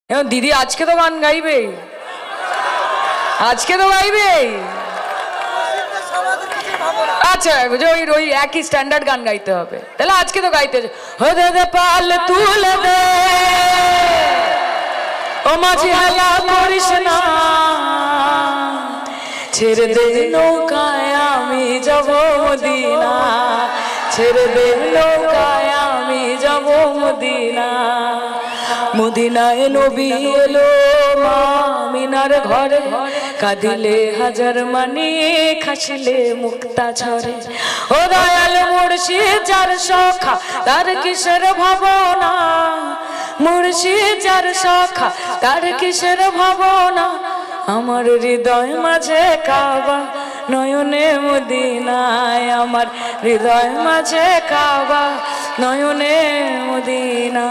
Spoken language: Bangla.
এখন দিদি আজকে তো গান গাইবে, আজকে তো গাইবে। আচ্ছা ওই ওই একই স্ট্যান্ডার্ড গান গাইতে হবে, তাহলে আজকে তো গাইতে হো দে পাল তুলে দে ও মাঝি হেলা করিস না, ছেড়ে দে নৌকায় আমি যাব মদিনা, ছেড়ে দে নৌকায় আমি যাব মদিনা। মদিনায় নবী এলো মা মিনার ঘরে, কাঁদিলে হাজার মানি খাসিলে মুক্তা ঝরে। ও দয়াল মুর্শিদ যার সখা তার কিসের ভাবনা, মুর্শিদ যার সখা তার কিসের ভাবনা। আমার হৃদয় মাঝে কাবা নয়নে মদিনায়, আমার হৃদয় মাঝে কাবা নয়নে মদিনা।